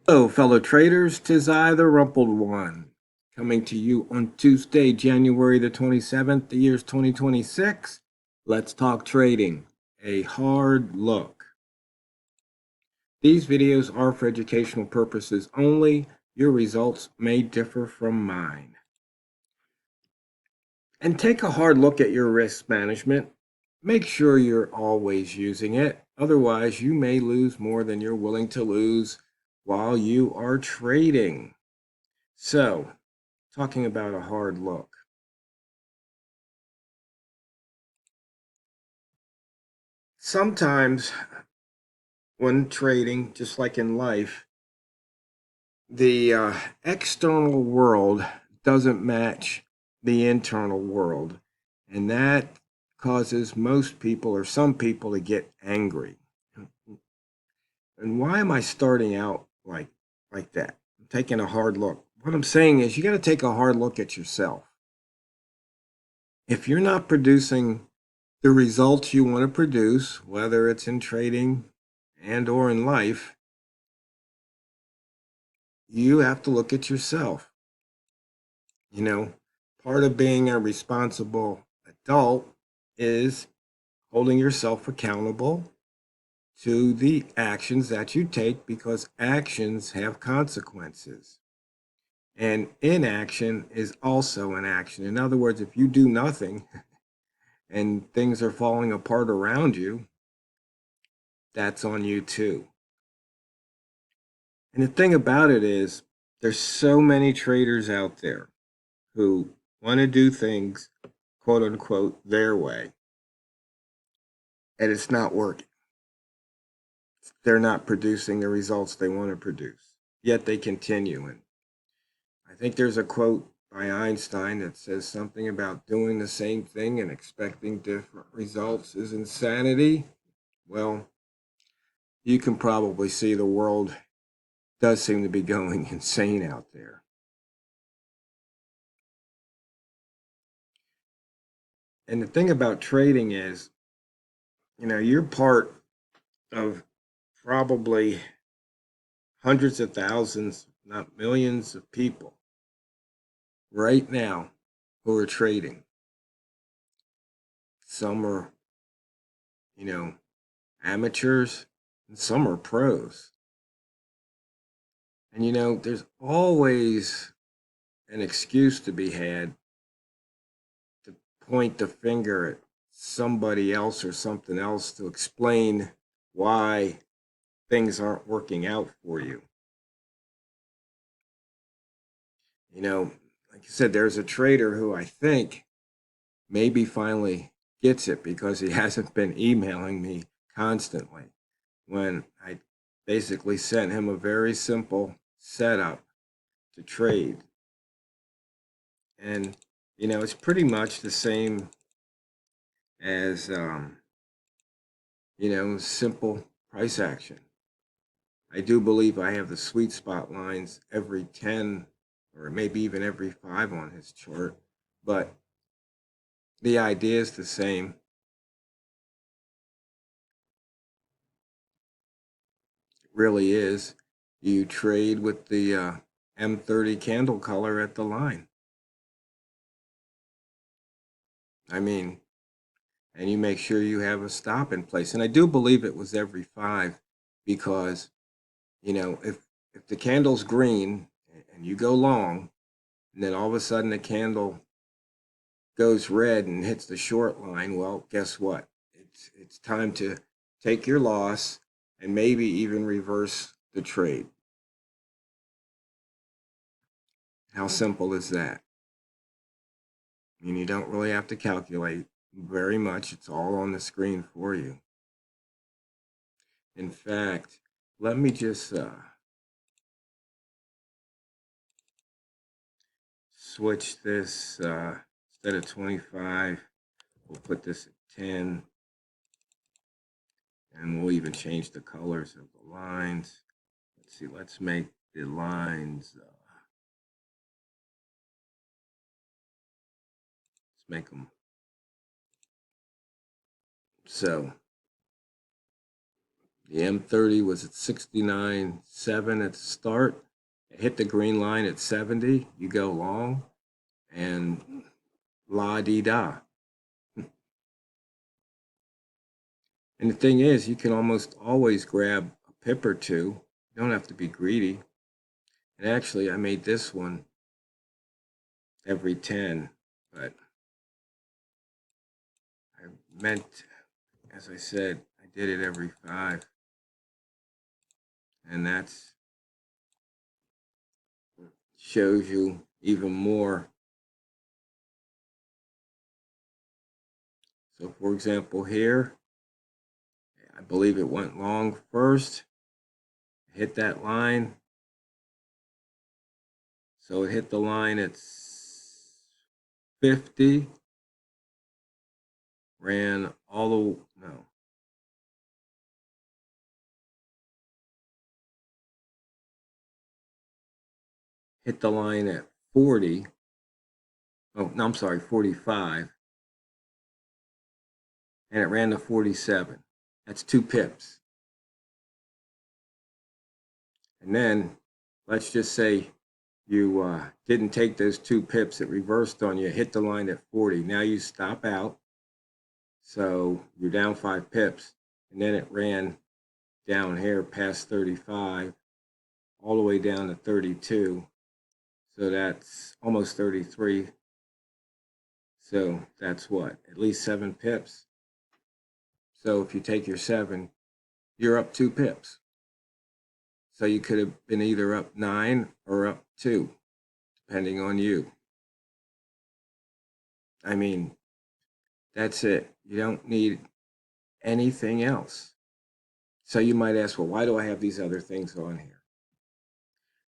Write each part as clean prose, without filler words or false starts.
Hello, fellow traders. 'Tis I, the Rumpled One, coming to you on Tuesday, January the 27th, the year's 2026. Let's talk trading. A hard look. These videos are for educational purposes only. Your results may differ from mine. And take a hard look at your risk management. Make sure you're always using it. Otherwise, you may lose more than you're willing to lose while you are trading. So, talking about a hard look. Sometimes when trading, just like in life, the external world doesn't match the internal world. And that causes most people or some people to get angry. And why am I starting out like that? I'm taking a hard look. What I'm saying is you got to take a hard look at yourself. If you're not producing the results you want to produce, whether it's in trading and or in life, you have to look at yourself. You know, part of being a responsible adult is holding yourself accountable to the actions that you take because actions have consequences. And inaction is also an action. In other words, if you do nothing and things are falling apart around you, that's on you too. And the thing about it is, there's so many traders out there who want to do things, quote unquote, their way, and it's not working. They're not producing the results they want to produce, yet they continue. And I think there's a quote by Einstein that says something about doing the same thing and expecting different results is insanity. Well, you can probably see the world does seem to be going insane out there. And the thing about trading is, you're part of probably hundreds of thousands, not millions of people right now who are trading. Some are, you know, amateurs and some are pros. And there's always an excuse to be had to point the finger at somebody else or something else to explain why things aren't working out for you. Like I said, there's a trader who I think maybe finally gets it because he hasn't been emailing me constantly when I basically sent him a very simple setup to trade. And, it's pretty much the same as, simple price action. I do believe I have the sweet spot lines every 10 or maybe even every 5 on his chart, but the idea is the same. It really is. You trade with the M30 candle color at the line. I mean, and you make sure you have a stop in place. And I do believe it was every 5 because, if the candle's green and you go long, and then all of a sudden the candle goes red and hits the short line, well, guess what? It's time to take your loss and maybe even reverse the trade. How simple is that? I mean, you don't really have to calculate very much. It's all on the screen for you. In fact, let me just switch this. Instead of 25, we'll put this at 10. And we'll even change the colors of the lines. Let's see, let's make the lines, let's make them so, The M30 was at 69.7 at the start. It hit the green line at 70. You go long, and la-di-da. And the thing is, you can almost always grab a pip or two. You don't have to be greedy. And actually, I made this one every 10, but I meant, as I said, I did it every 5. And that's shows you even more. So for example, here, I believe it went long first, hit that line. So it hit the line at 50, ran all the, no. Hit the line at 40. Oh, no, I'm sorry, 45. And it ran to 47. That's 2 pips. And then let's just say you didn't take those 2 pips, it reversed on you, hit the line at 40. Now you stop out. So you're down 5 pips. And then it ran down here past 35, all the way down to 32. So that's almost 33. So that's what? At least 7 pips. So if you take your 7, you're up 2 pips. So you could have been either up 9 or up 2, depending on you. I mean, that's it. You don't need anything else. So you might ask, well, why do I have these other things on here?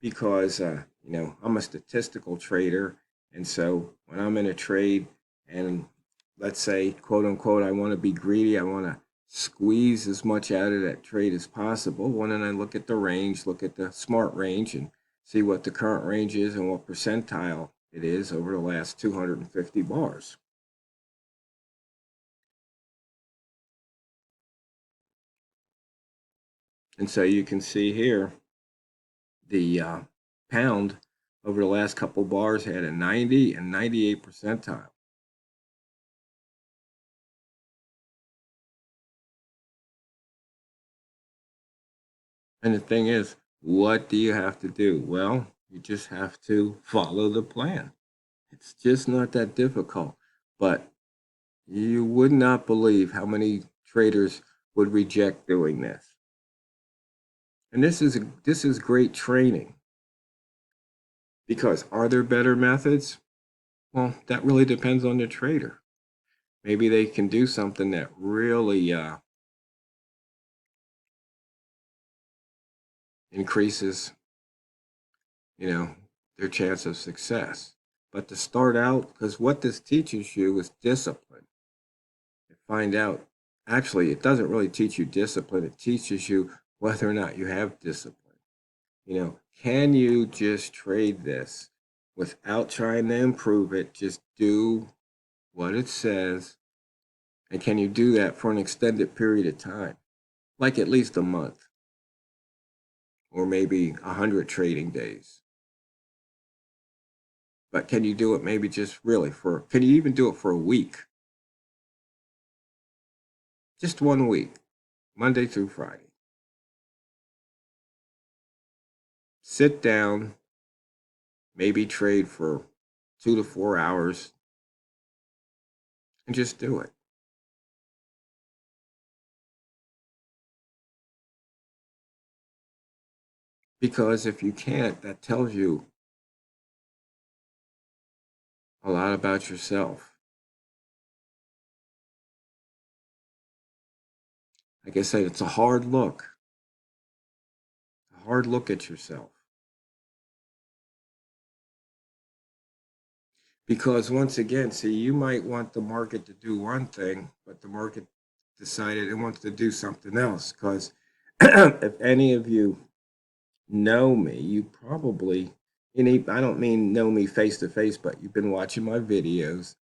Because, I'm a statistical trader. And so when I'm in a trade and let's say, quote unquote, I want to be greedy, I want to squeeze as much out of that trade as possible. Well, then I look at the range, look at the smart range, and see what the current range is and what percentile it is over the last 250 bars. And so you can see here, the pound over the last couple bars had a 90 and 98 percentile. And the thing is, what do you have to do? Well, you just have to follow the plan. It's just not that difficult. But you would not believe how many traders would reject doing this. And this is great training. Because are there better methods? Well, that really depends on the trader. Maybe they can do something that really increases, their chance of success. But to start out, because what this teaches you is discipline. You find out, actually, it doesn't really teach you discipline. It teaches you whether or not you have discipline. Can you just trade this without trying to improve it? Just do what it says. And can you do that for an extended period of time? Like at least a month. Or maybe 100 trading days. But can you do it maybe just really can you even do it for a week? Just 1 week, Monday through Friday. Sit down, maybe trade for 2 to 4 hours, and just do it. Because if you can't, that tells you a lot about yourself. Like I said, it's a hard look. A hard look at yourself. Because once again, see, you might want the market to do one thing, but the market decided it wants to do something else. Because if any of you know me, you probably, I don't mean know me face to face, but you've been watching my videos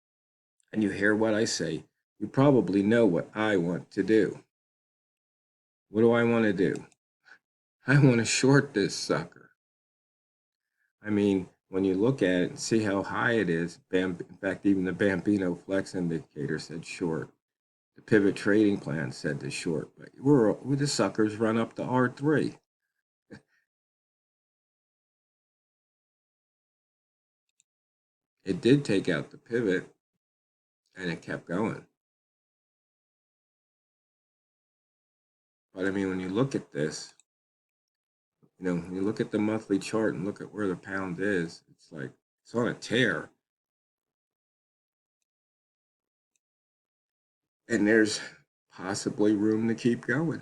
and you hear what I say, you probably know what I want to do. What do I want to do? I want to short this sucker. I mean, when you look at it and see how high it is, in fact, even the Bambino Flex indicator said short. The pivot trading plan said to short, but the suckers run up to R3. It did take out the pivot, and it kept going. But I mean, when you look at this, when you look at the monthly chart and look at where the pound is, it's like it's on a tear. And there's possibly room to keep going.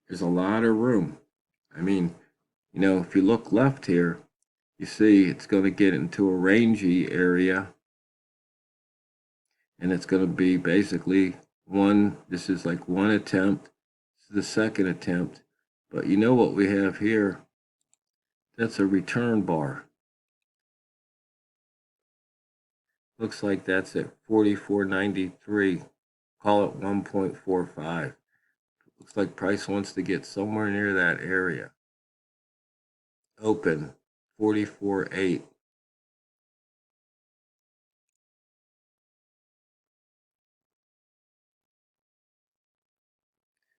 There's a lot of room. I mean, if you look left here, you see it's going to get into a rangy area, and it's going to be basically this is like one attempt, this is the second attempt, but you know what we have here? That's a return bar. Looks like that's at 44.93. Call it 1.45. Looks like price wants to get somewhere near that area. Open 44.8.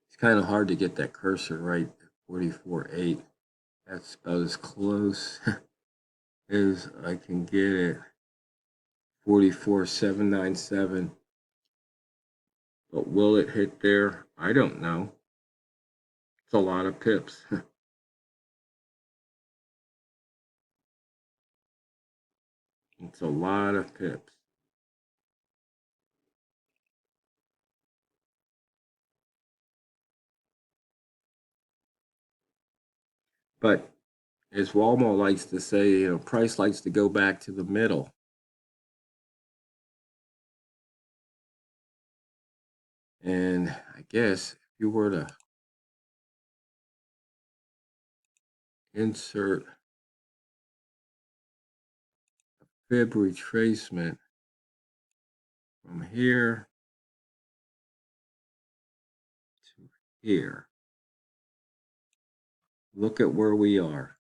It's kind of hard to get that cursor right at 44.8. That's about as close as I can get it. 44.797. But will it hit there? I don't know. It's a lot of pips. It's a lot of pips. But as Walmart likes to say, price likes to go back to the middle. And I guess if you were to insert a fib retracement from here to here, look at where we are.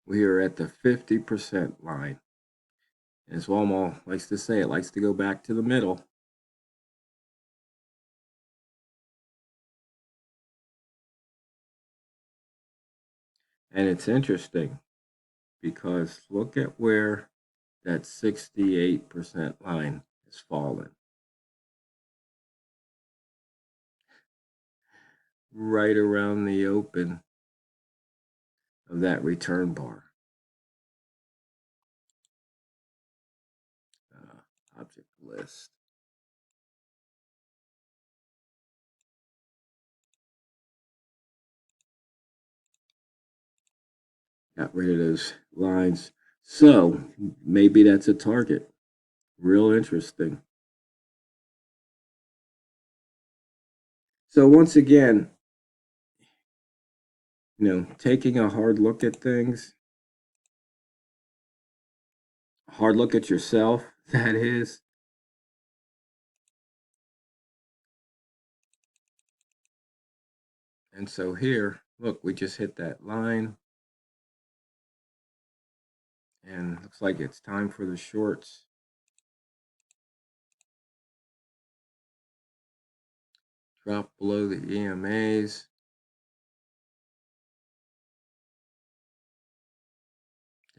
We are at the 50% line. As Walmart likes to say, it likes to go back to the middle. And it's interesting because look at where that 68% line has fallen. Right around the open of that return bar. Object list. Got rid of those lines. So maybe that's a target. Real interesting. So once again, taking a hard look at things, a hard look at yourself, that is. And so here, look, we just hit that line. And looks like it's time for the shorts. Drop below the EMAs.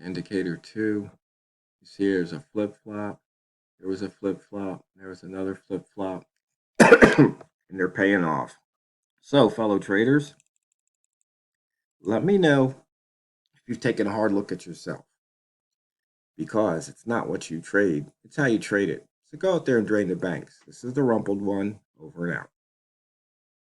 Indicator 2. You see there's a flip-flop. There was a flip-flop. There was another flip-flop. And they're paying off. So, fellow traders, let me know if you've taken a hard look at yourself. Because it's not what you trade, it's how you trade it. So go out there and drain the banks. This is the Rumpled One, over and out.